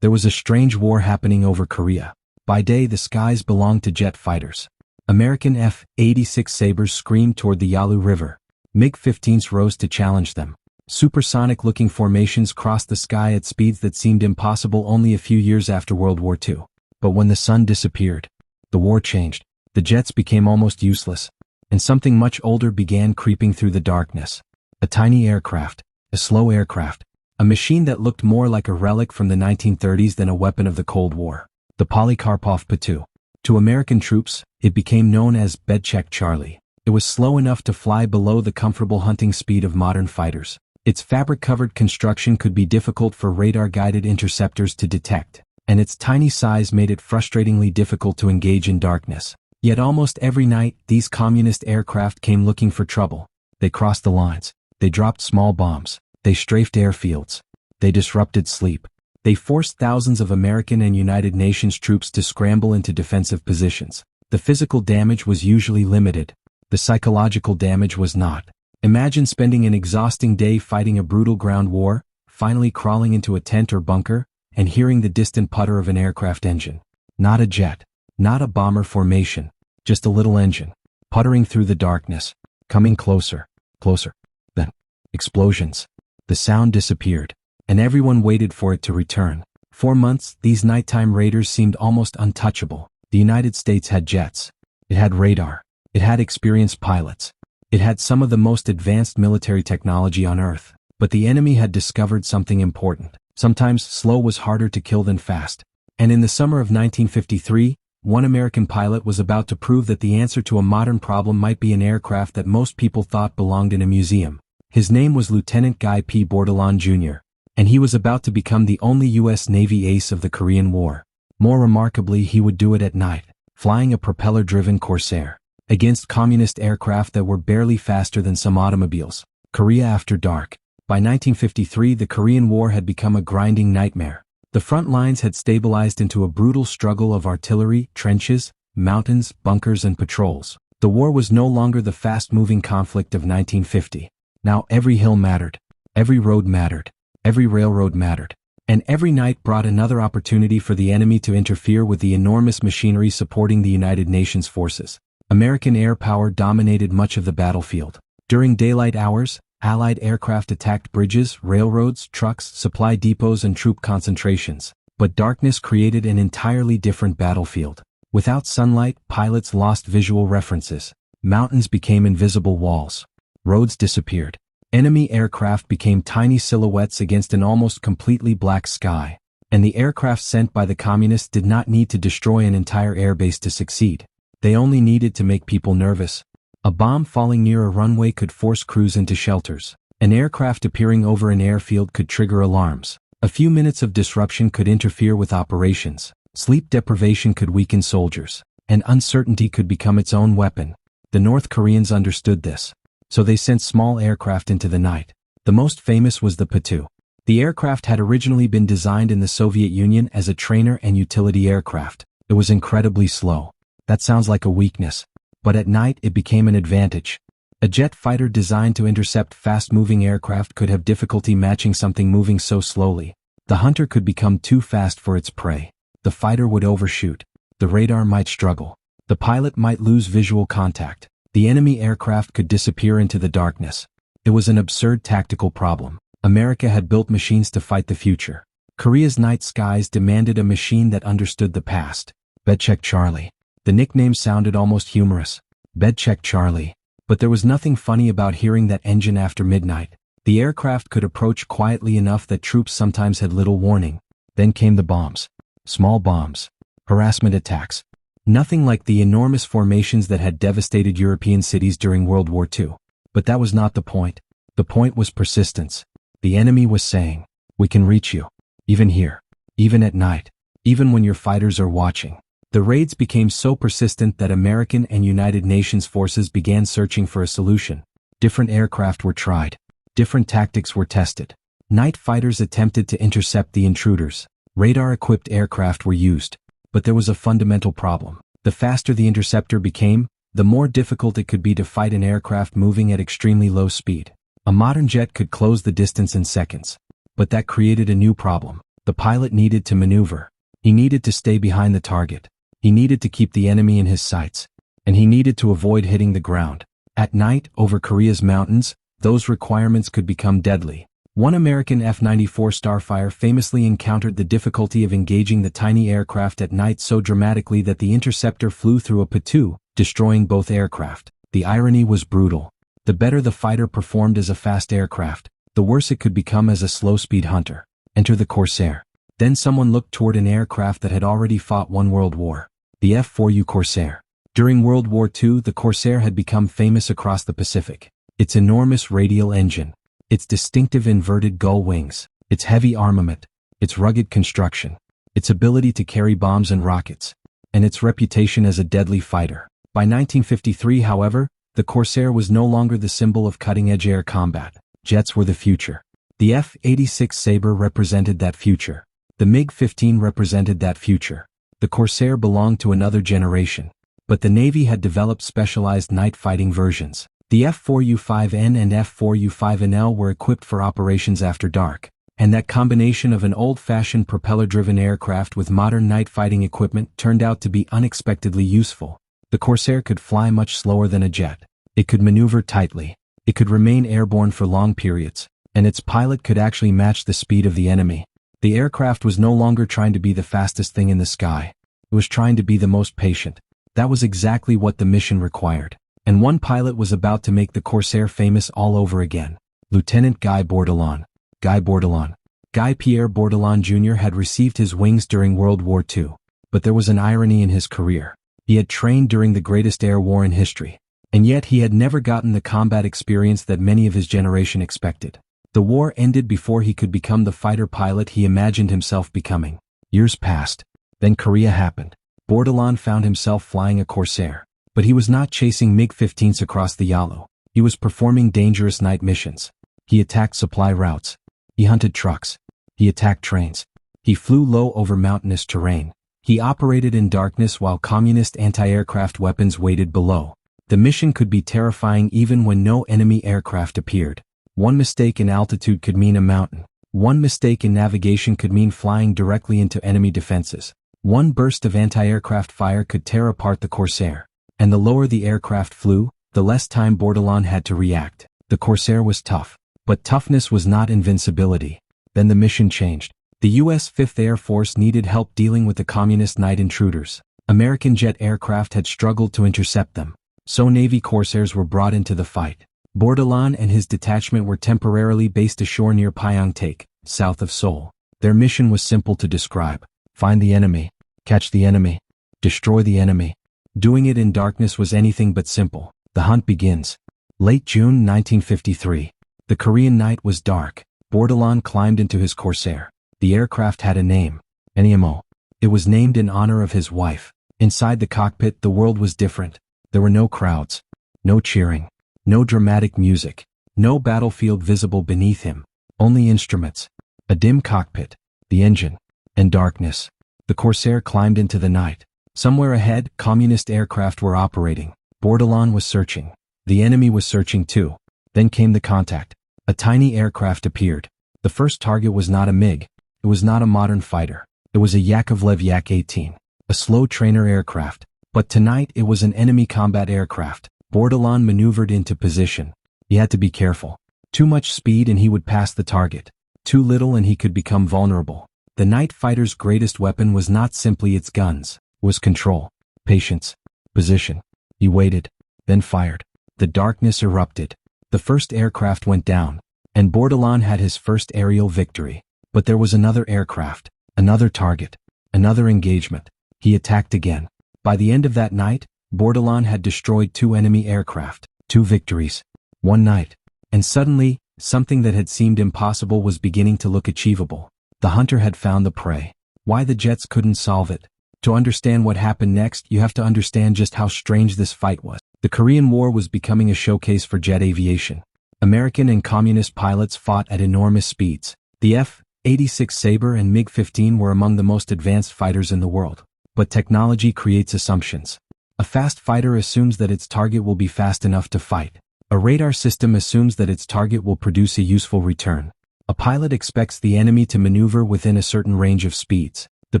There was a strange war happening over Korea. By day, the skies belonged to jet fighters. American F-86 Sabres screamed toward the Yalu River. MiG-15s rose to challenge them. Supersonic-looking formations crossed the sky at speeds that seemed impossible only a few years after World War II. But when the sun disappeared, the war changed. The jets became almost useless, and something much older began creeping through the darkness. A tiny aircraft, a slow aircraft, a machine that looked more like a relic from the 1930s than a weapon of the Cold War. The Polikarpov P-2. To American troops, it became known as Bedcheck Charlie. It was slow enough to fly below the comfortable hunting speed of modern fighters. Its fabric-covered construction could be difficult for radar-guided interceptors to detect, and its tiny size made it frustratingly difficult to engage in darkness. Yet almost every night, these communist aircraft came looking for trouble. They crossed the lines. They dropped small bombs. They strafed airfields. They disrupted sleep. They forced thousands of American and United Nations troops to scramble into defensive positions. The physical damage was usually limited. The psychological damage was not. Imagine spending an exhausting day fighting a brutal ground war, finally crawling into a tent or bunker, and hearing the distant putter of an aircraft engine. Not a jet. Not a bomber formation. Just a little engine. Puttering through the darkness. Coming closer. Closer. Then, explosions. The sound disappeared, and everyone waited for it to return. For months, these nighttime raiders seemed almost untouchable. The United States had jets. It had radar. It had experienced pilots. It had some of the most advanced military technology on Earth. But the enemy had discovered something important. Sometimes slow was harder to kill than fast. And in the summer of 1953, one American pilot was about to prove that the answer to a modern problem might be an aircraft that most people thought belonged in a museum. His name was Lieutenant Guy P. Bordelon Jr., and he was about to become the only U.S. Navy ace of the Korean War. More remarkably, he would do it at night, flying a propeller-driven Corsair against communist aircraft that were barely faster than some automobiles. Korea after dark. By 1953, the Korean War had become a grinding nightmare. The front lines had stabilized into a brutal struggle of artillery, trenches, mountains, bunkers, and patrols. The war was no longer the fast-moving conflict of 1950. Now every hill mattered. Every road mattered. Every railroad mattered. And every night brought another opportunity for the enemy to interfere with the enormous machinery supporting the United Nations forces. American air power dominated much of the battlefield. During daylight hours, Allied aircraft attacked bridges, railroads, trucks, supply depots, and troop concentrations. But darkness created an entirely different battlefield. Without sunlight, pilots lost visual references. Mountains became invisible walls. Roads disappeared. Enemy aircraft became tiny silhouettes against an almost completely black sky. And the aircraft sent by the communists did not need to destroy an entire airbase to succeed. They only needed to make people nervous. A bomb falling near a runway could force crews into shelters. An aircraft appearing over an airfield could trigger alarms. A few minutes of disruption could interfere with operations. Sleep deprivation could weaken soldiers. And uncertainty could become its own weapon. The North Koreans understood this. So they sent small aircraft into the night. The most famous was the P-2. The aircraft had originally been designed in the Soviet Union as a trainer and utility aircraft. It was incredibly slow. That sounds like a weakness. But at night it became an advantage. A jet fighter designed to intercept fast-moving aircraft could have difficulty matching something moving so slowly. The hunter could become too fast for its prey. The fighter would overshoot. The radar might struggle. The pilot might lose visual contact. The enemy aircraft could disappear into the darkness. It was an absurd tactical problem. America had built machines to fight the future. Korea's night skies demanded a machine that understood the past. Bedcheck Charlie. The nickname sounded almost humorous. Bedcheck Charlie. But there was nothing funny about hearing that engine after midnight. The aircraft could approach quietly enough that troops sometimes had little warning. Then came the bombs. Small bombs. Harassment attacks. Nothing like the enormous formations that had devastated European cities during World War II. But that was not the point. The point was persistence. The enemy was saying, "We can reach you. Even here. Even at night. Even when your fighters are watching." The raids became so persistent that American and United Nations forces began searching for a solution. Different aircraft were tried. Different tactics were tested. Night fighters attempted to intercept the intruders. Radar-equipped aircraft were used. But there was a fundamental problem. The faster the interceptor became, the more difficult it could be to fight an aircraft moving at extremely low speed. A modern jet could close the distance in seconds. But that created a new problem. The pilot needed to maneuver. He needed to stay behind the target. He needed to keep the enemy in his sights. And he needed to avoid hitting the ground. At night, over Korea's mountains, those requirements could become deadly. One American F-94 Starfire famously encountered the difficulty of engaging the tiny aircraft at night so dramatically that the interceptor flew through a plateau, destroying both aircraft. The irony was brutal. The better the fighter performed as a fast aircraft, the worse it could become as a slow-speed hunter. Enter the Corsair. Then someone looked toward an aircraft that had already fought one world war. The F4U Corsair. During World War II, the Corsair had become famous across the Pacific. Its enormous radial engine, its distinctive inverted gull wings, its heavy armament, its rugged construction, its ability to carry bombs and rockets, and its reputation as a deadly fighter. By 1953, however, the Corsair was no longer the symbol of cutting-edge air combat. Jets were the future. The F-86 Sabre represented that future. The MiG-15 represented that future. The Corsair belonged to another generation. But the Navy had developed specialized night-fighting versions. The F4U-5N and F4U-5NL were equipped for operations after dark, and that combination of an old-fashioned propeller-driven aircraft with modern night-fighting equipment turned out to be unexpectedly useful. The Corsair could fly much slower than a jet. It could maneuver tightly. It could remain airborne for long periods, and its pilot could actually match the speed of the enemy. The aircraft was no longer trying to be the fastest thing in the sky. It was trying to be the most patient. That was exactly what the mission required. And one pilot was about to make the Corsair famous all over again. Lieutenant Guy Bordelon. Guy Pierre Bordelon Jr. had received his wings during World War II. But there was an irony in his career. He had trained during the greatest air war in history. And yet he had never gotten the combat experience that many of his generation expected. The war ended before he could become the fighter pilot he imagined himself becoming. Years passed. Then Korea happened. Bordelon found himself flying a Corsair. But he was not chasing MiG-15s across the Yalu. He was performing dangerous night missions. He attacked supply routes. He hunted trucks. He attacked trains. He flew low over mountainous terrain. He operated in darkness while communist anti-aircraft weapons waited below. The mission could be terrifying even when no enemy aircraft appeared. One mistake in altitude could mean a mountain. One mistake in navigation could mean flying directly into enemy defenses. One burst of anti-aircraft fire could tear apart the Corsair. And the lower the aircraft flew, the less time Bordelon had to react. The Corsair was tough. But toughness was not invincibility. Then the mission changed. The U.S. 5th Air Force needed help dealing with the communist night intruders. American jet aircraft had struggled to intercept them. So Navy Corsairs were brought into the fight. Bordelon and his detachment were temporarily based ashore near Pyeongtaek, south of Seoul. Their mission was simple to describe. Find the enemy, catch the enemy, destroy the enemy. Doing it in darkness was anything but simple. The hunt begins. Late June 1953. The Korean night was dark. Bordelon climbed into his Corsair. The aircraft had a name. Eniemo. It was named in honor of his wife. Inside the cockpit, the world was different. There were no crowds. No cheering. No dramatic music. No battlefield visible beneath him. Only instruments. A dim cockpit. The engine. And darkness. The Corsair climbed into the night. Somewhere ahead, communist aircraft were operating. Bordelon was searching. The enemy was searching too. Then came the contact. A tiny aircraft appeared. The first target was not a MiG. It was not a modern fighter. It was a Yakovlev Yak-18. A slow trainer aircraft. But tonight it was an enemy combat aircraft. Bordelon maneuvered into position. He had to be careful. Too much speed and he would pass the target. Too little and he could become vulnerable. The night fighter's greatest weapon was not simply its guns. It was control, patience, position. He waited, then fired. The darkness erupted. The first aircraft went down. And Bordelon had his first aerial victory. But there was another aircraft, another target, another engagement. He attacked again. By the end of that night, Bordelon had destroyed 2 enemy aircraft, 2 victories, 1 night. And suddenly, something that had seemed impossible was beginning to look achievable. The hunter had found the prey. Why the jets couldn't solve it? To understand what happened next, you have to understand just how strange this fight was. The Korean War was becoming a showcase for jet aviation. American and communist pilots fought at enormous speeds. The F-86 Sabre and MiG-15 were among the most advanced fighters in the world. But technology creates assumptions. A fast fighter assumes that its target will be fast enough to fight. A radar system assumes that its target will produce a useful return. A pilot expects the enemy to maneuver within a certain range of speeds. The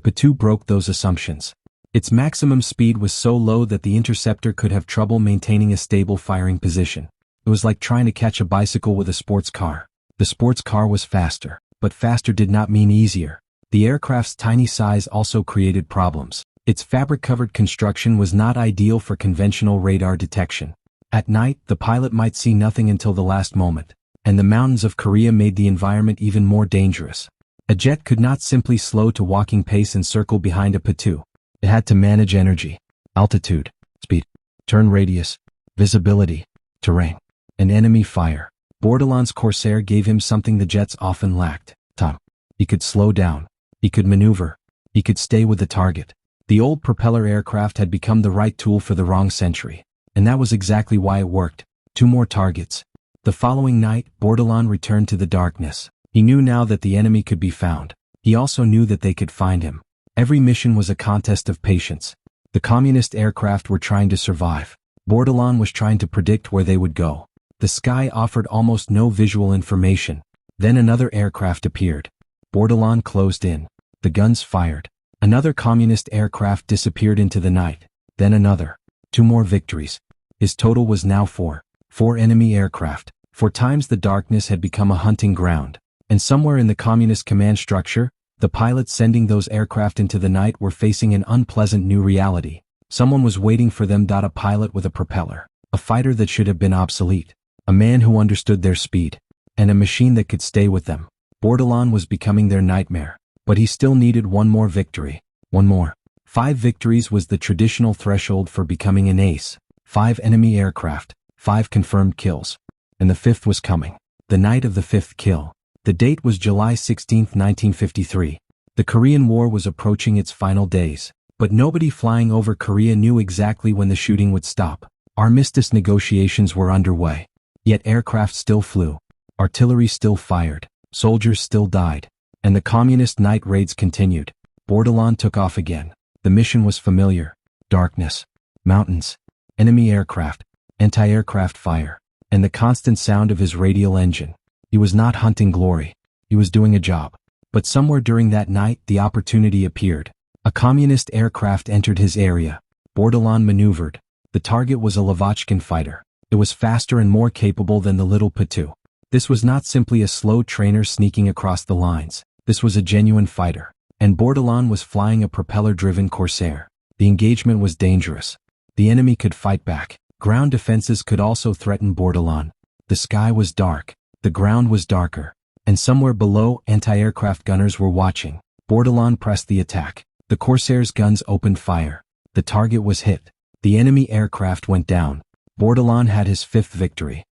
P-2 broke those assumptions. Its maximum speed was so low that the interceptor could have trouble maintaining a stable firing position. It was like trying to catch a bicycle with a sports car. The sports car was faster, but faster did not mean easier. The aircraft's tiny size also created problems. Its fabric-covered construction was not ideal for conventional radar detection. At night, the pilot might see nothing until the last moment, and the mountains of Korea made the environment even more dangerous. A jet could not simply slow to walking pace and circle behind a P-2. It had to manage energy, altitude, speed, turn radius, visibility, terrain, and enemy fire. Bordelon's Corsair gave him something the jets often lacked: time. He could slow down. He could maneuver. He could stay with the target. The old propeller aircraft had become the right tool for the wrong century. And that was exactly why it worked. 2 more targets. The following night, Bordelon returned to the darkness. He knew now that the enemy could be found. He also knew that they could find him. Every mission was a contest of patience. The communist aircraft were trying to survive. Bordelon was trying to predict where they would go. The sky offered almost no visual information. Then another aircraft appeared. Bordelon closed in. The guns fired. Another communist aircraft disappeared into the night. Then another. 2 more victories. His total was now 4. 4 enemy aircraft. 4 times the darkness had become a hunting ground. And somewhere in the communist command structure, the pilots sending those aircraft into the night were facing an unpleasant new reality. Someone was waiting for them. A pilot with a propeller. A fighter that should have been obsolete. A man who understood their speed. And a machine that could stay with them. Bordelon was becoming their nightmare. But he still needed 1 more victory. 1 more. 5 victories was the traditional threshold for becoming an ace. 5 enemy aircraft. 5 confirmed kills. And the 5th was coming. The night of the 5th kill. The date was July 16, 1953. The Korean War was approaching its final days. But nobody flying over Korea knew exactly when the shooting would stop. Armistice negotiations were underway. Yet aircraft still flew. Artillery still fired. Soldiers still died. And the communist night raids continued. Bordelon took off again. The mission was familiar. Darkness. Mountains. Enemy aircraft. Anti-aircraft fire. And the constant sound of his radial engine. He was not hunting glory. He was doing a job. But somewhere during that night, the opportunity appeared. A communist aircraft entered his area. Bordelon maneuvered. The target was a Lavochkin fighter. It was faster and more capable than the little P-2. This was not simply a slow trainer sneaking across the lines. This was a genuine fighter. And Bordelon was flying a propeller-driven Corsair. The engagement was dangerous. The enemy could fight back. Ground defenses could also threaten Bordelon. The sky was dark. The ground was darker. And somewhere below, anti-aircraft gunners were watching. Bordelon pressed the attack. The Corsair's guns opened fire. The target was hit. The enemy aircraft went down. Bordelon had his 5th victory.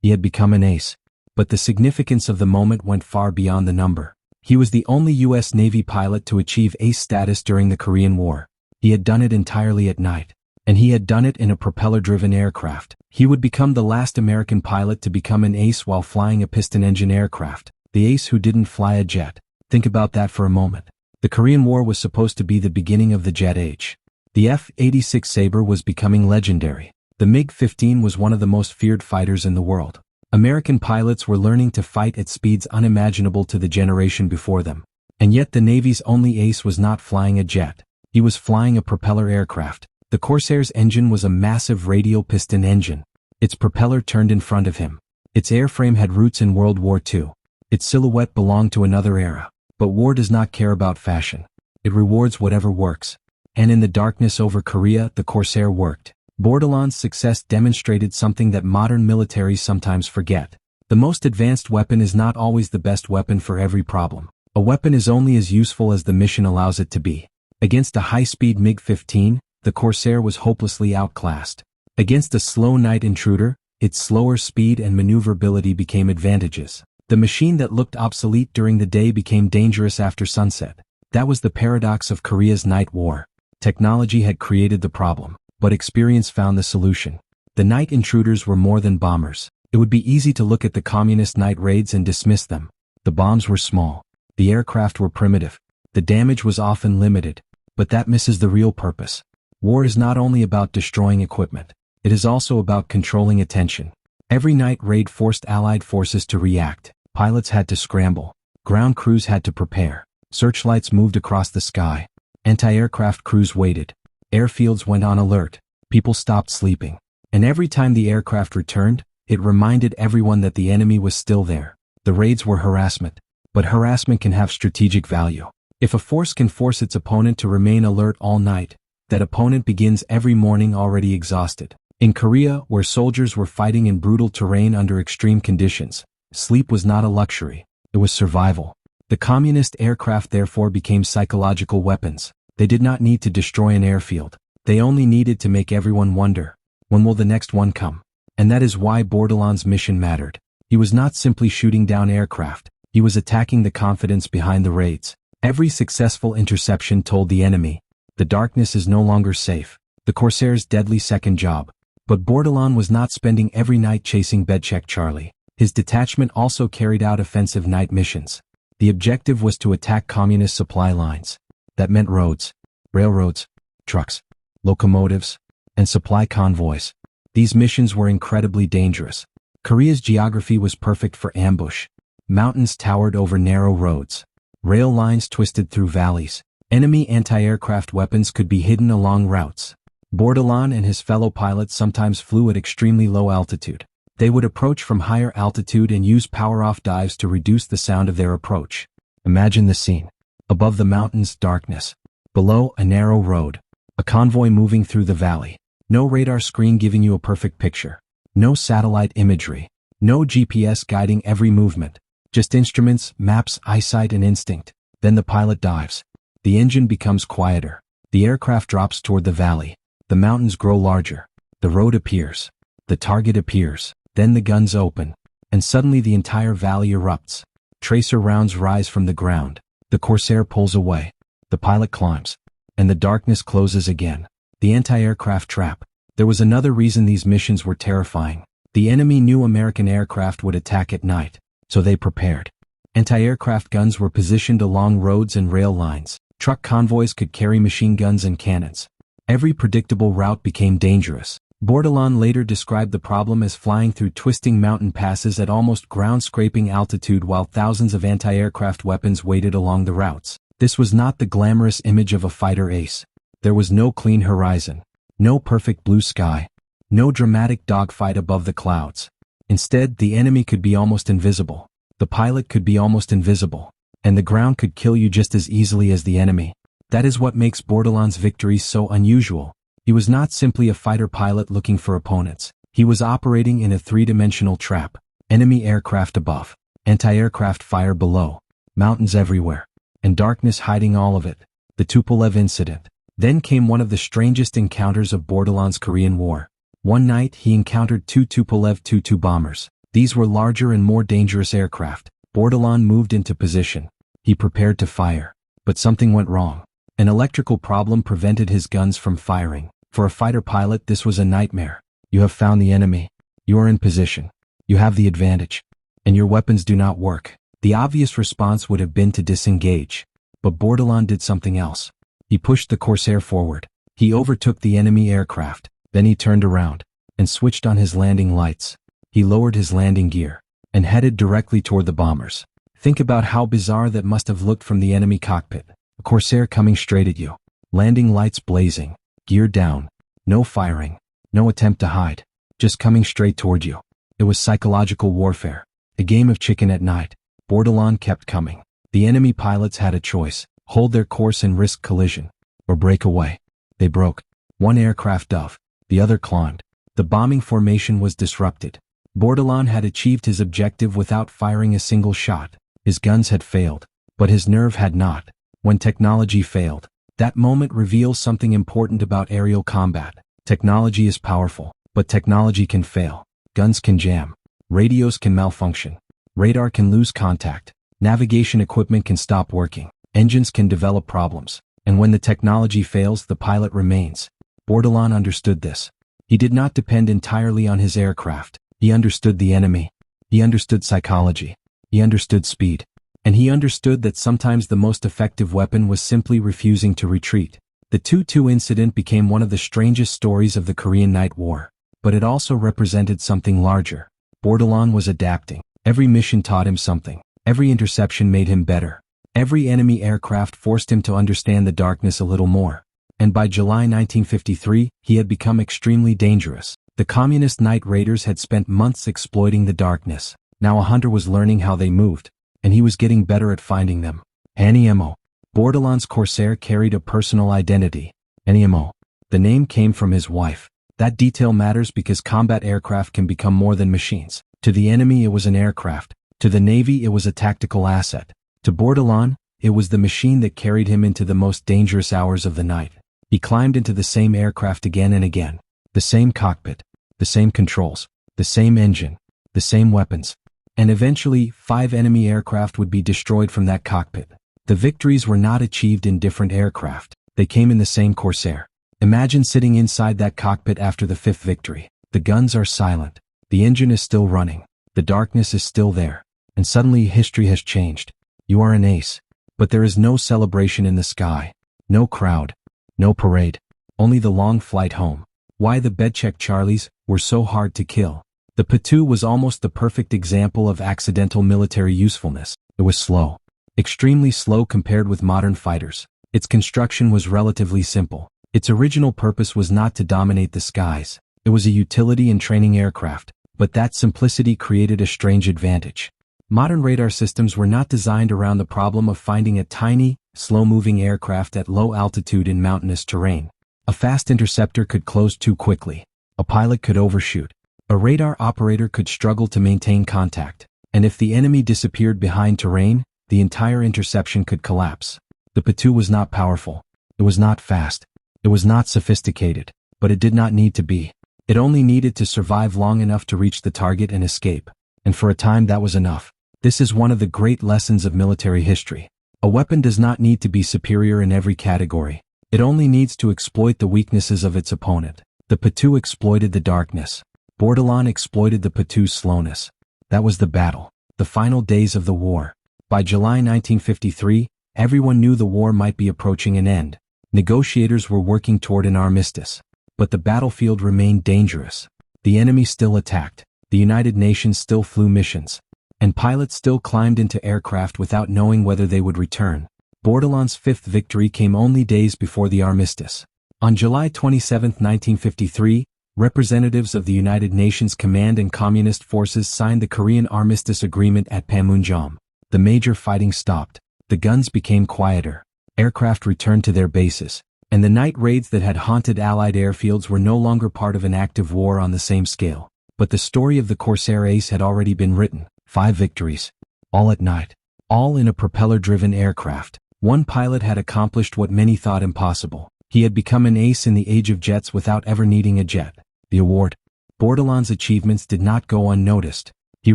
He had become an ace. But the significance of the moment went far beyond the number. He was the only U.S. Navy pilot to achieve ace status during the Korean War. He had done it entirely at night. And he had done it in a propeller-driven aircraft. He would become the last American pilot to become an ace while flying a piston-engine aircraft. The ace who didn't fly a jet. Think about that for a moment. The Korean War was supposed to be the beginning of the jet age. The F-86 Sabre was becoming legendary. The MiG-15 was one of the most feared fighters in the world. American pilots were learning to fight at speeds unimaginable to the generation before them. And yet the Navy's only ace was not flying a jet. He was flying a propeller aircraft. The Corsair's engine was a massive radial piston engine. Its propeller turned in front of him. Its airframe had roots in World War II. Its silhouette belonged to another era. But war does not care about fashion. It rewards whatever works. And in the darkness over Korea, the Corsair worked. Bordelon's success demonstrated something that modern militaries sometimes forget. The most advanced weapon is not always the best weapon for every problem. A weapon is only as useful as the mission allows it to be. Against a high-speed MiG-15, the Corsair was hopelessly outclassed. Against a slow night intruder, its slower speed and maneuverability became advantages. The machine that looked obsolete during the day became dangerous after sunset. That was the paradox of Korea's night war. Technology had created the problem, but experience found the solution. The night intruders were more than bombers. It would be easy to look at the communist night raids and dismiss them. The bombs were small. The aircraft were primitive. The damage was often limited. But that misses the real purpose. War is not only about destroying equipment. It is also about controlling attention. Every night raid forced Allied forces to react. Pilots had to scramble. Ground crews had to prepare. Searchlights moved across the sky. Anti-aircraft crews waited. Airfields went on alert. People stopped sleeping. And every time the aircraft returned, it reminded everyone that the enemy was still there. The raids were harassment. But harassment can have strategic value. If a force can force its opponent to remain alert all night, that opponent begins every morning already exhausted. In Korea, where soldiers were fighting in brutal terrain under extreme conditions, sleep was not a luxury, it was survival. The communist aircraft therefore became psychological weapons. They did not need to destroy an airfield. They only needed to make everyone wonder, when will the next one come? And that is why Bordelon's mission mattered. He was not simply shooting down aircraft, he was attacking the confidence behind the raids. Every successful interception told the enemy, the darkness is no longer safe. The Corsair's deadly second job. But Bordelon was not spending every night chasing Bedcheck Charlie. His detachment also carried out offensive night missions. The objective was to attack communist supply lines. That meant roads, railroads, trucks, locomotives, and supply convoys. These missions were incredibly dangerous. Korea's geography was perfect for ambush. Mountains towered over narrow roads. Rail lines twisted through valleys. Enemy anti-aircraft weapons could be hidden along routes. Bordelon and his fellow pilots sometimes flew at extremely low altitude. They would approach from higher altitude and use power-off dives to reduce the sound of their approach. Imagine the scene. Above the mountains, darkness. Below, a narrow road. A convoy moving through the valley. No radar screen giving you a perfect picture. No satellite imagery. No GPS guiding every movement. Just instruments, maps, eyesight, and instinct. Then the pilot dives. The engine becomes quieter. The aircraft drops toward the valley. The mountains grow larger. The road appears. The target appears. Then the guns open. And suddenly the entire valley erupts. Tracer rounds rise from the ground. The Corsair pulls away. The pilot climbs. And the darkness closes again. The anti-aircraft trap. There was another reason these missions were terrifying. The enemy knew American aircraft would attack at night, so they prepared. Anti-aircraft guns were positioned along roads and rail lines. Truck convoys could carry machine guns and cannons. Every predictable route became dangerous. Bordelon later described the problem as flying through twisting mountain passes at almost ground-scraping altitude while thousands of anti-aircraft weapons waited along the routes. This was not the glamorous image of a fighter ace. There was no clean horizon. No perfect blue sky. No dramatic dogfight above the clouds. Instead, the enemy could be almost invisible. The pilot could be almost invisible. And the ground could kill you just as easily as the enemy. That is what makes Bordelon's victories so unusual. He was not simply a fighter pilot looking for opponents. He was operating in a three-dimensional trap. Enemy aircraft above. Anti-aircraft fire below. Mountains everywhere. And darkness hiding all of it. The Tupolev incident. Then came one of the strangest encounters of Bordelon's Korean War. One night, he encountered two Tupolev Tu-2 bombers. These were larger and more dangerous aircraft. Bordelon moved into position. He prepared to fire. But something went wrong. An electrical problem prevented his guns from firing. For a fighter pilot, this was a nightmare. You have found the enemy. You are in position. You have the advantage. And your weapons do not work. The obvious response would have been to disengage. But Bordelon did something else. He pushed the Corsair forward. He overtook the enemy aircraft. Then he turned around and switched on his landing lights. He lowered his landing gear and headed directly toward the bombers. Think about how bizarre that must have looked from the enemy cockpit. A Corsair coming straight at you. Landing lights blazing. Gear down. No firing. No attempt to hide. Just coming straight toward you. It was psychological warfare. A game of chicken at night. Bordelon kept coming. The enemy pilots had a choice. Hold their course and risk collision. Or break away. They broke. One aircraft dove. The other climbed. The bombing formation was disrupted. Bordelon had achieved his objective without firing a single shot. His guns had failed. But his nerve had not. When technology failed, that moment reveals something important about aerial combat. Technology is powerful, but technology can fail. Guns can jam. Radios can malfunction. Radar can lose contact. Navigation equipment can stop working. Engines can develop problems. And when the technology fails, the pilot remains. Bordelon understood this. He did not depend entirely on his aircraft. He understood the enemy. He understood psychology. He understood speed. And he understood that sometimes the most effective weapon was simply refusing to retreat. The Tu-2 incident became one of the strangest stories of the Korean Night War. But it also represented something larger. Bordelon was adapting. Every mission taught him something. Every interception made him better. Every enemy aircraft forced him to understand the darkness a little more. And by July 1953, he had become extremely dangerous. The communist night raiders had spent months exploiting the darkness. Now a hunter was learning how they moved, and he was getting better at finding them. NEMO. Bordelon's Corsair carried a personal identity. NEMO. The name came from his wife. That detail matters because combat aircraft can become more than machines. To the enemy it was an aircraft. To the Navy it was a tactical asset. To Bordelon, it was the machine that carried him into the most dangerous hours of the night. He climbed into the same aircraft again and again. The same cockpit. The same controls. The same engine. The same weapons. And eventually, 5 enemy aircraft would be destroyed from that cockpit. The victories were not achieved in different aircraft. They came in the same Corsair. Imagine sitting inside that cockpit after the 5th victory. The guns are silent. The engine is still running. The darkness is still there. And suddenly history has changed. You are an ace. But there is no celebration in the sky. No crowd. No parade. Only the long flight home. Why the Bedcheck Charlies were so hard to kill. The P-2 was almost the perfect example of accidental military usefulness. It was slow. Extremely slow compared with modern fighters. Its construction was relatively simple. Its original purpose was not to dominate the skies. It was a utility and training aircraft. But that simplicity created a strange advantage. Modern radar systems were not designed around the problem of finding a tiny, slow-moving aircraft at low altitude in mountainous terrain. A fast interceptor could close too quickly. A pilot could overshoot. A radar operator could struggle to maintain contact. And if the enemy disappeared behind terrain, the entire interception could collapse. The P-2 was not powerful. It was not fast. It was not sophisticated. But it did not need to be. It only needed to survive long enough to reach the target and escape. And for a time that was enough. This is one of the great lessons of military history. A weapon does not need to be superior in every category. It only needs to exploit the weaknesses of its opponent. The P-2 exploited the darkness. Bordelon exploited the P-2's slowness. That was the battle. The final days of the war. By July 1953, everyone knew the war might be approaching an end. Negotiators were working toward an armistice. But the battlefield remained dangerous. The enemy still attacked. The United Nations still flew missions. And pilots still climbed into aircraft without knowing whether they would return. Bordelon's 5th victory came only days before the armistice. On July 27, 1953, representatives of the United Nations Command and Communist forces signed the Korean Armistice Agreement at Panmunjom. The major fighting stopped. The guns became quieter. Aircraft returned to their bases. And the night raids that had haunted Allied airfields were no longer part of an active war on the same scale. But the story of the Corsair ace had already been written. 5 victories. All at night. All in a propeller-driven aircraft. One pilot had accomplished what many thought impossible. He had become an ace in the age of jets without ever needing a jet. The award. Bordelon's achievements did not go unnoticed. He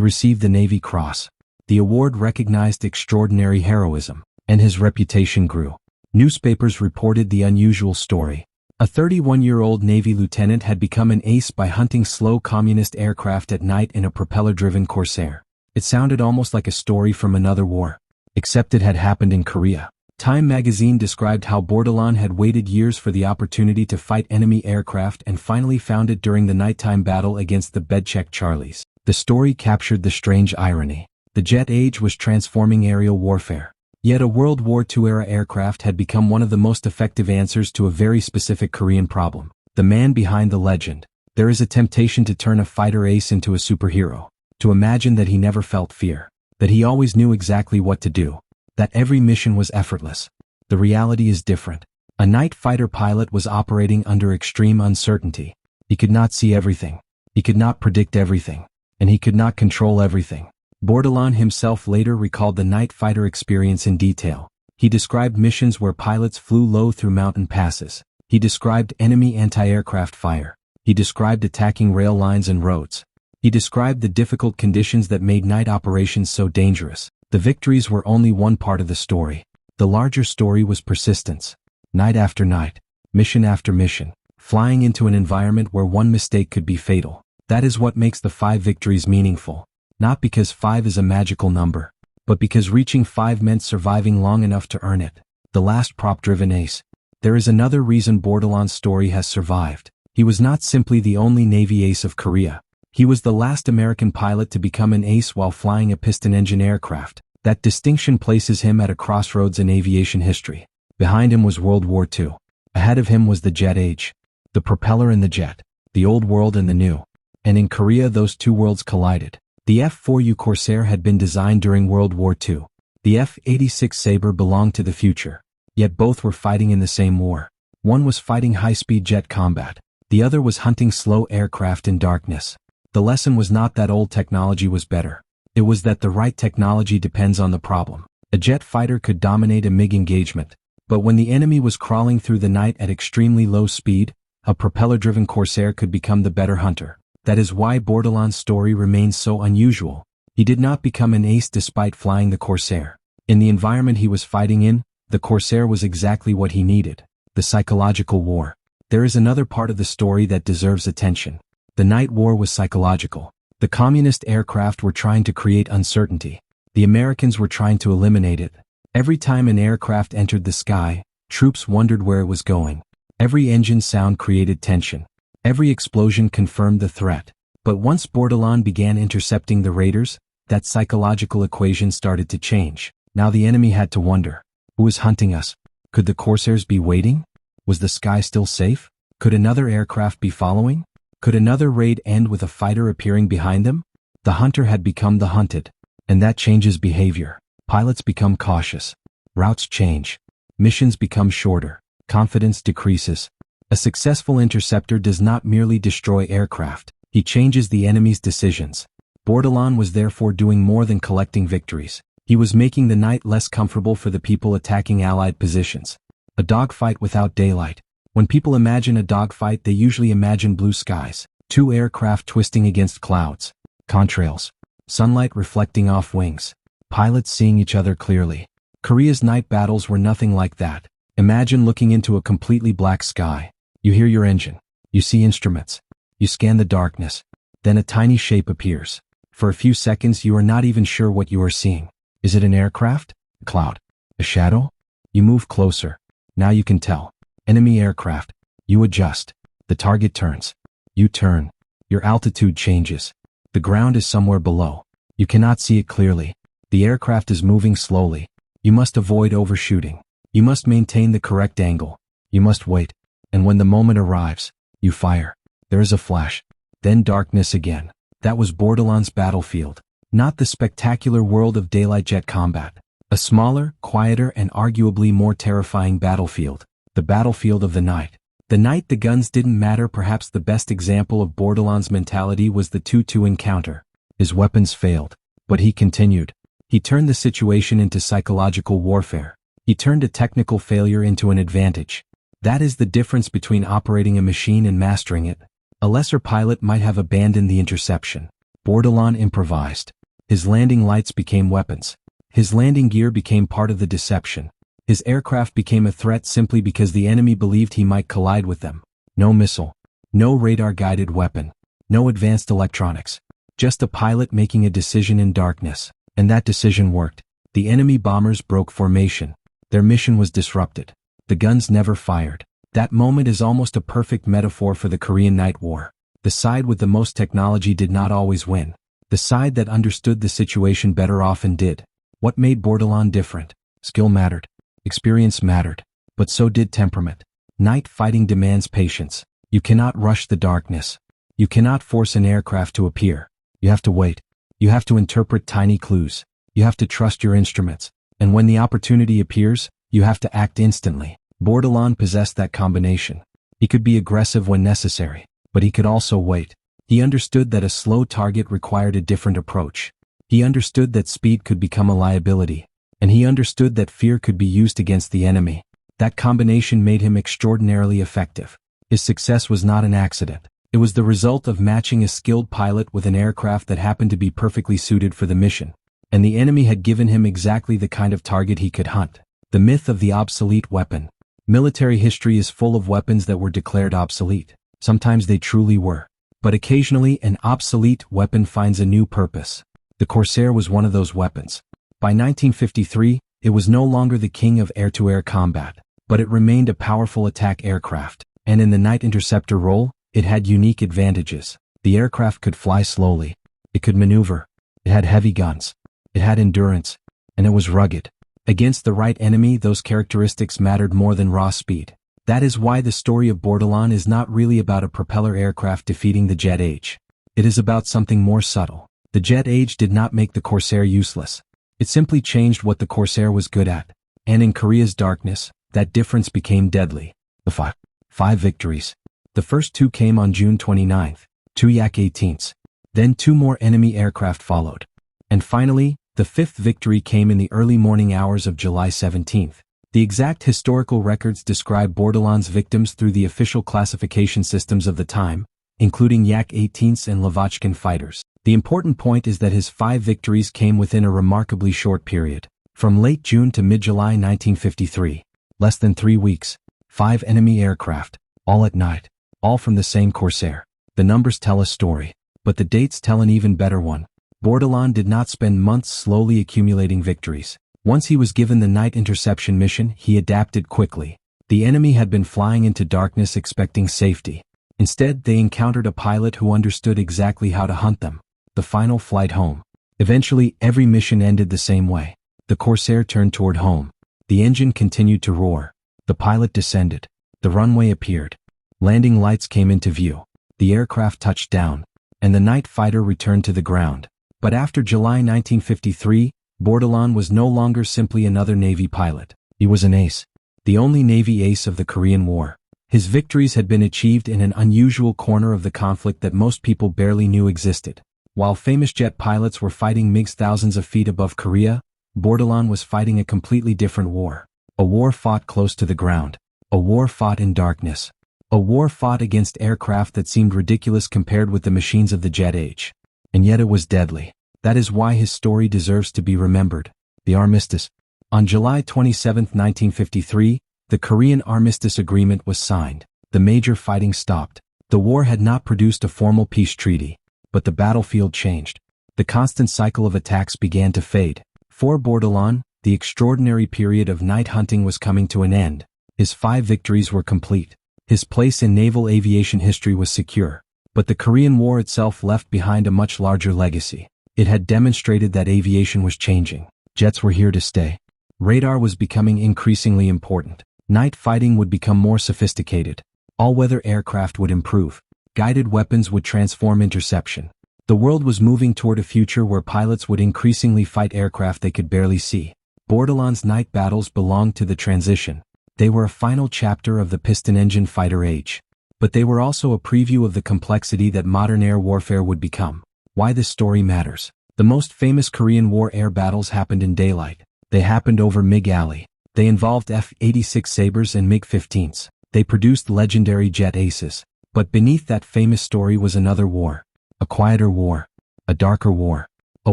received the Navy Cross. The award recognized extraordinary heroism. And his reputation grew. Newspapers reported the unusual story. A 31-year-old Navy lieutenant had become an ace by hunting slow communist aircraft at night in a propeller-driven Corsair. It sounded almost like a story from another war. Except it had happened in Korea. Time magazine described how Bordelon had waited years for the opportunity to fight enemy aircraft and finally found it during the nighttime battle against the Bedcheck Charlies. The story captured the strange irony. The jet age was transforming aerial warfare. Yet a World War II-era aircraft had become one of the most effective answers to a very specific Korean problem. The man behind the legend. There is a temptation to turn a fighter ace into a superhero. To imagine that he never felt fear. That he always knew exactly what to do. That every mission was effortless. The reality is different. A night fighter pilot was operating under extreme uncertainty. He could not see everything. He could not predict everything. And he could not control everything. Bordelon himself later recalled the night fighter experience in detail. He described missions where pilots flew low through mountain passes. He described enemy anti-aircraft fire. He described attacking rail lines and roads. He described the difficult conditions that made night operations so dangerous. The victories were only one part of the story. The larger story was persistence. Night after night, mission after mission, flying into an environment where one mistake could be fatal. That is what makes the 5 victories meaningful. Not because 5 is a magical number, but because reaching 5 meant surviving long enough to earn it. The last prop-driven ace. There is another reason Bordelon's story has survived. He was not simply the only Navy ace of Korea. He was the last American pilot to become an ace while flying a piston-engine aircraft. That distinction places him at a crossroads in aviation history. Behind him was World War II. Ahead of him was the jet age. The propeller and the jet. The old world and the new. And in Korea those two worlds collided. The F4U Corsair had been designed during World War II. The F-86 Sabre belonged to the future. Yet both were fighting in the same war. One was fighting high-speed jet combat. The other was hunting slow aircraft in darkness. The lesson was not that old technology was better. It was that the right technology depends on the problem. A jet fighter could dominate a MiG engagement. But when the enemy was crawling through the night at extremely low speed, a propeller-driven Corsair could become the better hunter. That is why Bordelon's story remains so unusual. He did not become an ace despite flying the Corsair. In the environment he was fighting in, the Corsair was exactly what he needed. The psychological war. There is another part of the story that deserves attention. The night war was psychological. The communist aircraft were trying to create uncertainty. The Americans were trying to eliminate it. Every time an aircraft entered the sky, troops wondered where it was going. Every engine sound created tension. Every explosion confirmed the threat. But once Bordelon began intercepting the raiders, that psychological equation started to change. Now the enemy had to wonder. Who was hunting us? Could the Corsairs be waiting? Was the sky still safe? Could another aircraft be following? Could another raid end with a fighter appearing behind them? The hunter had become the hunted. And that changes behavior. Pilots become cautious. Routes change. Missions become shorter. Confidence decreases. A successful interceptor does not merely destroy aircraft. He changes the enemy's decisions. Bordelon was therefore doing more than collecting victories. He was making the night less comfortable for the people attacking Allied positions. A dogfight without daylight. When people imagine a dogfight, they usually imagine blue skies, two aircraft twisting against clouds, contrails, sunlight reflecting off wings, pilots seeing each other clearly. Korea's night battles were nothing like that. Imagine looking into a completely black sky. You hear your engine. You see instruments. You scan the darkness. Then a tiny shape appears. For a few seconds you are not even sure what you are seeing. Is it an aircraft? A cloud? A shadow? You move closer. Now you can tell. Enemy aircraft. You adjust. The target turns. You turn. Your altitude changes. The ground is somewhere below. You cannot see it clearly. The aircraft is moving slowly. You must avoid overshooting. You must maintain the correct angle. You must wait. And when the moment arrives, you fire. There is a flash. Then darkness again. That was Bordelon's battlefield. Not the spectacular world of daylight jet combat. A smaller, quieter, and arguably more terrifying battlefield. The battlefield of the night. The night the guns didn't matter. Perhaps the best example of Bordelon's mentality was the 2-2 encounter. His weapons failed. But he continued. He turned the situation into psychological warfare. He turned a technical failure into an advantage. That is the difference between operating a machine and mastering it. A lesser pilot might have abandoned the interception. Bordelon improvised. His landing lights became weapons. His landing gear became part of the deception. His aircraft became a threat simply because the enemy believed he might collide with them. No missile. No radar-guided weapon. No advanced electronics. Just a pilot making a decision in darkness. And that decision worked. The enemy bombers broke formation. Their mission was disrupted. The guns never fired. That moment is almost a perfect metaphor for the Korean Night War. The side with the most technology did not always win. The side that understood the situation better often did. What made Bordelon different? Skill mattered. Experience mattered. But so did temperament. Night fighting demands patience. You cannot rush the darkness. You cannot force an aircraft to appear. You have to wait. You have to interpret tiny clues. You have to trust your instruments. And when the opportunity appears, you have to act instantly. Bordelon possessed that combination. He could be aggressive when necessary, but he could also wait. He understood that a slow target required a different approach. He understood that speed could become a liability, and he understood that fear could be used against the enemy. That combination made him extraordinarily effective. His success was not an accident. It was the result of matching a skilled pilot with an aircraft that happened to be perfectly suited for the mission. And the enemy had given him exactly the kind of target he could hunt. The myth of the obsolete weapon. Military history is full of weapons that were declared obsolete. Sometimes they truly were. But occasionally an obsolete weapon finds a new purpose. The Corsair was one of those weapons. By 1953, it was no longer the king of air-to-air combat, but it remained a powerful attack aircraft. And in the night interceptor role, it had unique advantages. The aircraft could fly slowly. It could maneuver. It had heavy guns. It had endurance. And it was rugged. Against the right enemy, those characteristics mattered more than raw speed. That is why the story of Bordelon is not really about a propeller aircraft defeating the jet age. It is about something more subtle. The jet age did not make the Corsair useless. It simply changed what the Corsair was good at. And in Korea's darkness, that difference became deadly. The five victories. The first two came on June 29th, 2 Yak-18s. Then 2 more enemy aircraft followed. And finally, the 5th victory came in the early morning hours of July 17th. The exact historical records describe Bordelon's victims through the official classification systems of the time, including Yak-18s and Lavochkin fighters. The important point is that his 5 victories came within a remarkably short period. From late June to mid-July 1953. Less than 3 weeks. 5 enemy aircraft. All at night. All from the same Corsair. The numbers tell a story. But the dates tell an even better one. Bordelon did not spend months slowly accumulating victories. Once he was given the night interception mission, he adapted quickly. The enemy had been flying into darkness expecting safety. Instead, they encountered a pilot who understood exactly how to hunt them. The final flight home. Eventually, every mission ended the same way. The Corsair turned toward home. The engine continued to roar. The pilot descended. The runway appeared. Landing lights came into view. The aircraft touched down. And the night fighter returned to the ground. But after July 1953, Bordelon was no longer simply another Navy pilot. He was an ace. The only Navy ace of the Korean War. His victories had been achieved in an unusual corner of the conflict that most people barely knew existed. While famous jet pilots were fighting MiGs thousands of feet above Korea, Bordelon was fighting a completely different war. A war fought close to the ground. A war fought in darkness. A war fought against aircraft that seemed ridiculous compared with the machines of the jet age. And yet it was deadly. That is why his story deserves to be remembered. The Armistice. On July 27, 1953, the Korean Armistice Agreement was signed. The major fighting stopped. The war had not produced a formal peace treaty, but the battlefield changed. The constant cycle of attacks began to fade. For Bordelon, the extraordinary period of night hunting was coming to an end. His 5 victories were complete. His place in naval aviation history was secure. But the Korean War itself left behind a much larger legacy. It had demonstrated that aviation was changing. Jets were here to stay. Radar was becoming increasingly important. Night fighting would become more sophisticated. All-weather aircraft would improve. Guided weapons would transform interception. The world was moving toward a future where pilots would increasingly fight aircraft they could barely see. Bordelon's night battles belonged to the transition. They were a final chapter of the piston-engine fighter age. But they were also a preview of the complexity that modern air warfare would become. Why this story matters. The most famous Korean War air battles happened in daylight. They happened over MiG Alley. They involved F-86 Sabres and MiG-15s. They produced legendary jet aces. But beneath that famous story was another war. A quieter war. A darker war. A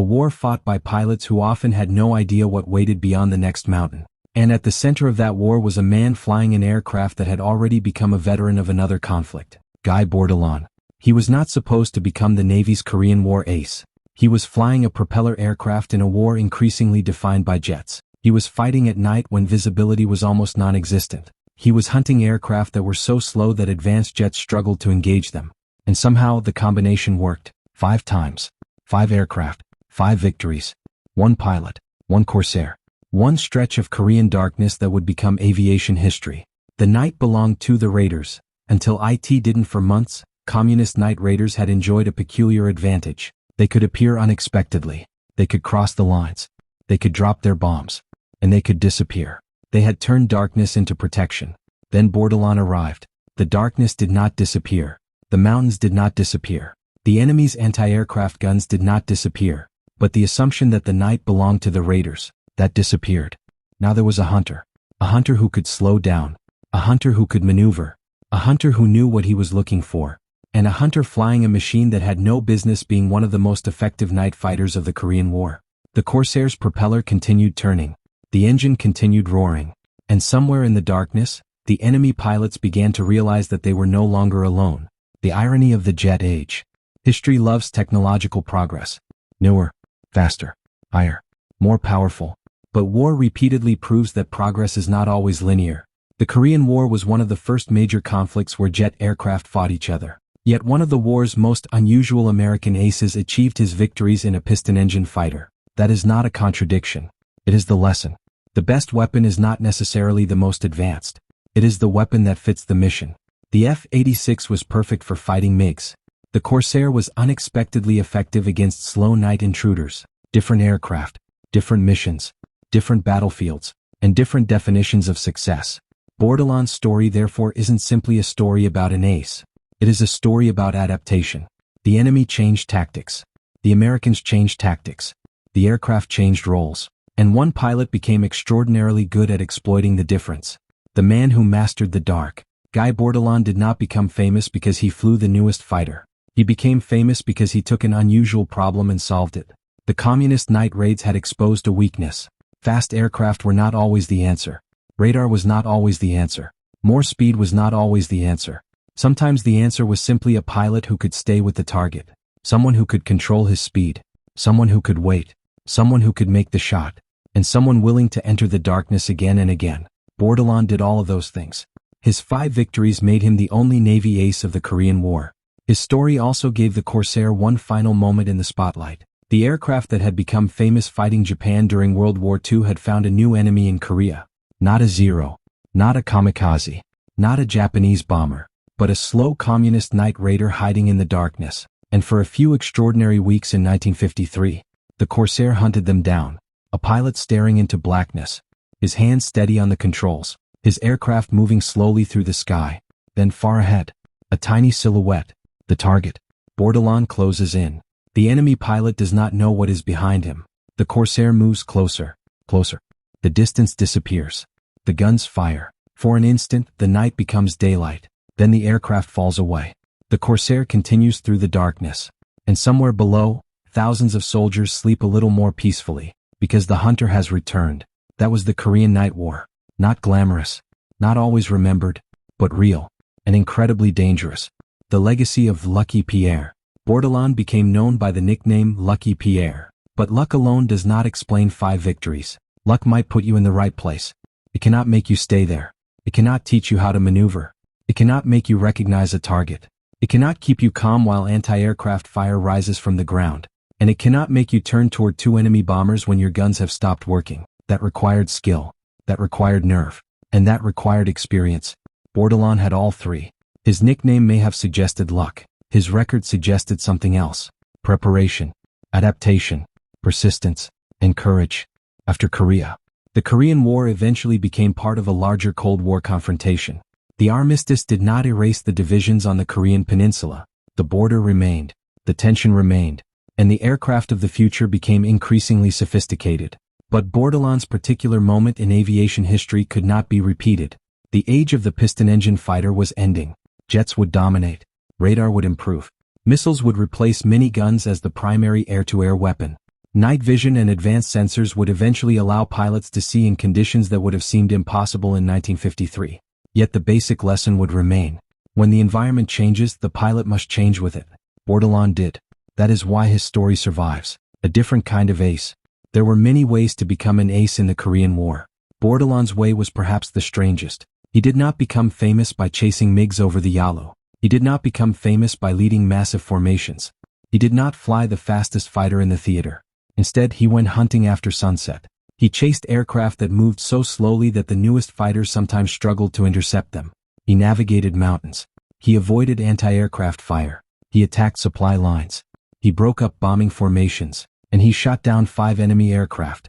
war fought by pilots who often had no idea what waited beyond the next mountain. And at the center of that war was a man flying an aircraft that had already become a veteran of another conflict. Guy Bordelon. He was not supposed to become the Navy's Korean War ace. He was flying a propeller aircraft in a war increasingly defined by jets. He was fighting at night when visibility was almost non-existent. He was hunting aircraft that were so slow that advanced jets struggled to engage them. And somehow the combination worked. 5 times. 5 aircraft. 5 victories. 1 pilot. 1 Corsair. 1 stretch of Korean darkness that would become aviation history. The night belonged to the raiders. Until it didn't for months, communist night raiders had enjoyed a peculiar advantage. They could appear unexpectedly. They could cross the lines. They could drop their bombs. And they could disappear. They had turned darkness into protection. Then Bordelon arrived. The darkness did not disappear. The mountains did not disappear. The enemy's anti-aircraft guns did not disappear. But the assumption that the night belonged to the raiders, that disappeared. Now there was a hunter. A hunter who could slow down. A hunter who could maneuver. A hunter who knew what he was looking for. And a hunter flying a machine that had no business being one of the most effective night fighters of the Korean War. The Corsair's propeller continued turning. The engine continued roaring. And somewhere in the darkness, the enemy pilots began to realize that they were no longer alone. The irony of the jet age. History loves technological progress. Newer, faster, higher, more powerful. But war repeatedly proves that progress is not always linear. The Korean War was one of the first major conflicts where jet aircraft fought each other. Yet one of the war's most unusual American aces achieved his victories in a piston-engine fighter. That is not a contradiction. It is the lesson. The best weapon is not necessarily the most advanced. It is the weapon that fits the mission. The F-86 was perfect for fighting MiGs. The Corsair was unexpectedly effective against slow night intruders. Different aircraft, different missions, different battlefields, and different definitions of success. Bordelon's story therefore isn't simply a story about an ace. It is a story about adaptation. The enemy changed tactics. The Americans changed tactics. The aircraft changed roles. And one pilot became extraordinarily good at exploiting the difference. The man who mastered the dark. Guy Bordelon did not become famous because he flew the newest fighter. He became famous because he took an unusual problem and solved it. The communist night raids had exposed a weakness. Fast aircraft were not always the answer. Radar was not always the answer. More speed was not always the answer. Sometimes the answer was simply a pilot who could stay with the target. Someone who could control his speed. Someone who could wait. Someone who could make the shot. And someone willing to enter the darkness again and again. Bordelon did all of those things. His 5 victories made him the only Navy ace of the Korean War. His story also gave the Corsair one final moment in the spotlight. The aircraft that had become famous fighting Japan during World War II had found a new enemy in Korea. Not a Zero. Not a kamikaze. Not a Japanese bomber. But a slow communist night raider hiding in the darkness. And for a few extraordinary weeks in 1953, the Corsair hunted them down. A pilot staring into blackness. His hands steady on the controls. His aircraft moving slowly through the sky. Then far ahead, a tiny silhouette. The target. Bordelon closes in. The enemy pilot does not know what is behind him. The Corsair moves closer. Closer. The distance disappears. The guns fire. For an instant, the night becomes daylight. Then the aircraft falls away. The Corsair continues through the darkness. And somewhere below, thousands of soldiers sleep a little more peacefully. Because the hunter has returned. That was the Korean Night War. Not glamorous. Not always remembered. But real. And incredibly dangerous. The legacy of Lucky Pierre. Bordelon became known by the nickname Lucky Pierre. But luck alone does not explain 5 victories. Luck might put you in the right place. It cannot make you stay there. It cannot teach you how to maneuver. It cannot make you recognize a target. It cannot keep you calm while anti-aircraft fire rises from the ground. And it cannot make you turn toward 2 enemy bombers when your guns have stopped working. That required skill. That required nerve. And that required experience. Bordelon had all 3. His nickname may have suggested luck. His record suggested something else. Preparation, adaptation, persistence, and courage. After Korea, the Korean War eventually became part of a larger Cold War confrontation. The armistice did not erase the divisions on the Korean peninsula. The border remained. The tension remained. And the aircraft of the future became increasingly sophisticated. But Bordelon's particular moment in aviation history could not be repeated. The age of the piston-engine fighter was ending. Jets would dominate. Radar would improve. Missiles would replace miniguns as the primary air-to-air weapon. Night vision and advanced sensors would eventually allow pilots to see in conditions that would have seemed impossible in 1953. Yet the basic lesson would remain. When the environment changes, the pilot must change with it. Bordelon did. That is why his story survives. A different kind of ace. There were many ways to become an ace in the Korean War. Bordelon's way was perhaps the strangest. He did not become famous by chasing MiGs over the Yalu. He did not become famous by leading massive formations. He did not fly the fastest fighter in the theater. Instead, he went hunting after sunset. He chased aircraft that moved so slowly that the newest fighters sometimes struggled to intercept them. He navigated mountains. He avoided anti-aircraft fire. He attacked supply lines. He broke up bombing formations. And he shot down 5 enemy aircraft.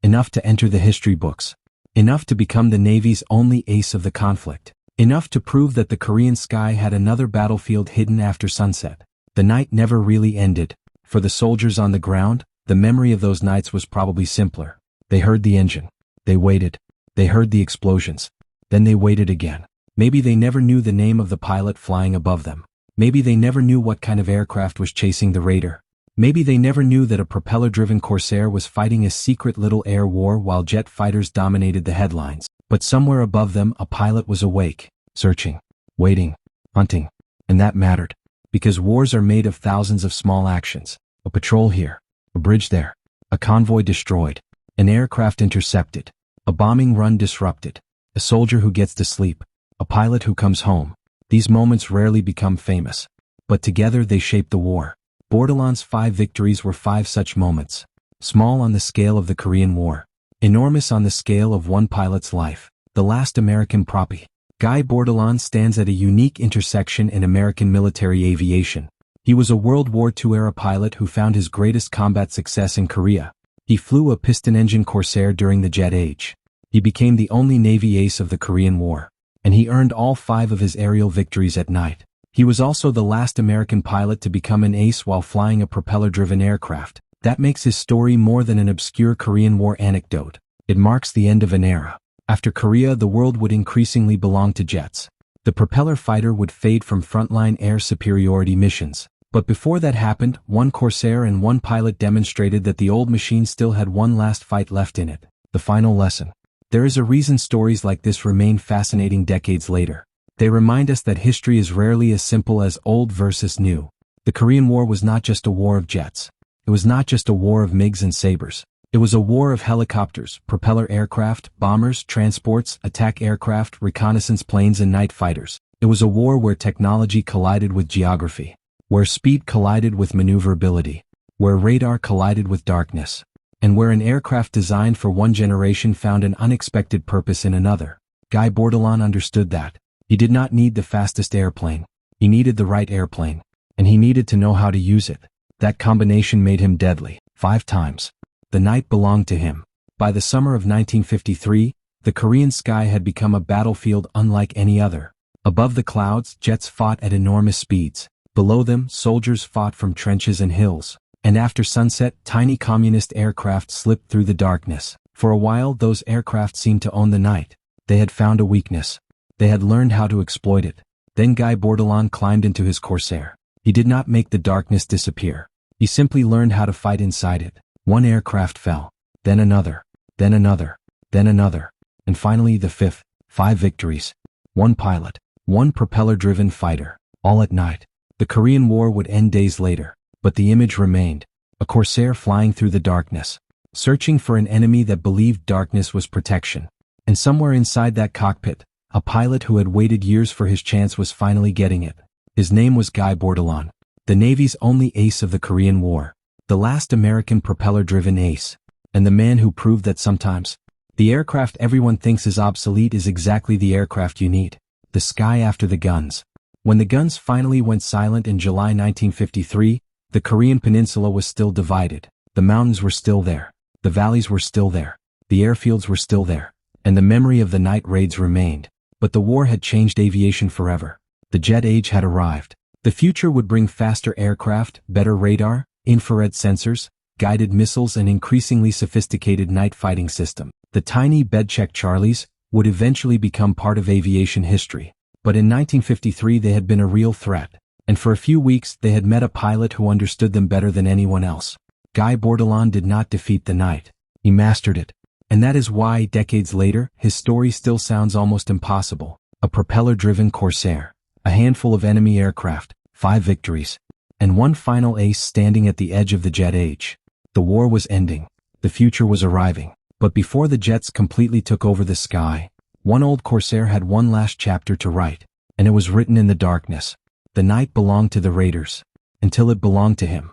Enough to enter the history books. Enough to become the Navy's only ace of the conflict. Enough to prove that the Korean sky had another battlefield hidden after sunset. The night never really ended. For the soldiers on the ground, the memory of those nights was probably simpler. They heard the engine. They waited. They heard the explosions. Then they waited again. Maybe they never knew the name of the pilot flying above them. Maybe they never knew what kind of aircraft was chasing the raider. Maybe they never knew that a propeller-driven Corsair was fighting a secret little air war while jet fighters dominated the headlines. But somewhere above them, a pilot was awake, searching, waiting, hunting. And that mattered. Because wars are made of thousands of small actions. A patrol here. A bridge there. A convoy destroyed. An aircraft intercepted. A bombing run disrupted. A soldier who gets to sleep. A pilot who comes home. These moments rarely become famous, but together they shaped the war. Bordelon's 5 victories were 5 such moments. Small on the scale of the Korean War. Enormous on the scale of one pilot's life. The last American propy. Guy Bordelon stands at a unique intersection in American military aviation. He was a World War II-era pilot who found his greatest combat success in Korea. He flew a piston-engine Corsair during the jet age. He became the only Navy ace of the Korean War. And he earned all 5 of his aerial victories at night. He was also the last American pilot to become an ace while flying a propeller-driven aircraft. That makes his story more than an obscure Korean War anecdote. It marks the end of an era. After Korea, the world would increasingly belong to jets. The propeller fighter would fade from frontline air superiority missions. But before that happened, one Corsair and one pilot demonstrated that the old machine still had one last fight left in it. The final lesson. There is a reason stories like this remain fascinating decades later. They remind us that history is rarely as simple as old versus new. The Korean War was not just a war of jets. It was not just a war of MiGs and Sabres. It was a war of helicopters, propeller aircraft, bombers, transports, attack aircraft, reconnaissance planes and night fighters. It was a war where technology collided with geography, where speed collided with maneuverability, where radar collided with darkness, and where an aircraft designed for one generation found an unexpected purpose in another. Guy Bordelon understood that. He did not need the fastest airplane. He needed the right airplane. And he needed to know how to use it. That combination made him deadly. 5 times. The night belonged to him. By the summer of 1953, the Korean sky had become a battlefield unlike any other. Above the clouds, jets fought at enormous speeds. Below them, soldiers fought from trenches and hills. And after sunset, tiny communist aircraft slipped through the darkness. For a while, those aircraft seemed to own the night. They had found a weakness. They had learned how to exploit it. Then Guy Bordelon climbed into his Corsair. He did not make the darkness disappear. He simply learned how to fight inside it. One aircraft fell, then another, then another, then another, and finally the 5th. 5 victories. One pilot, one propeller-driven fighter, all at night. The Korean War would end days later, but the image remained. A Corsair flying through the darkness, searching for an enemy that believed darkness was protection. And somewhere inside that cockpit, a pilot who had waited years for his chance was finally getting it. His name was Guy Bordelon, the Navy's only ace of the Korean War. The last American propeller-driven ace, and the man who proved that sometimes, the aircraft everyone thinks is obsolete is exactly the aircraft you need. The sky after the guns. When the guns finally went silent in July 1953, the Korean peninsula was still divided. The mountains were still there. The valleys were still there. The airfields were still there. And the memory of the night raids remained. But the war had changed aviation forever. The jet age had arrived. The future would bring faster aircraft, better radar, infrared sensors, guided missiles and increasingly sophisticated night fighting system. The tiny Bedcheck Charlies would eventually become part of aviation history. But in 1953 they had been a real threat. And for a few weeks they had met a pilot who understood them better than anyone else. Guy Bordelon did not defeat the night. He mastered it. And that is why, decades later, his story still sounds almost impossible. A propeller-driven Corsair. A handful of enemy aircraft. 5 victories. And one final ace standing at the edge of the jet age. The war was ending. The future was arriving. But before the jets completely took over the sky, one old Corsair had one last chapter to write. And it was written in the darkness. The night belonged to the raiders. Until it belonged to him.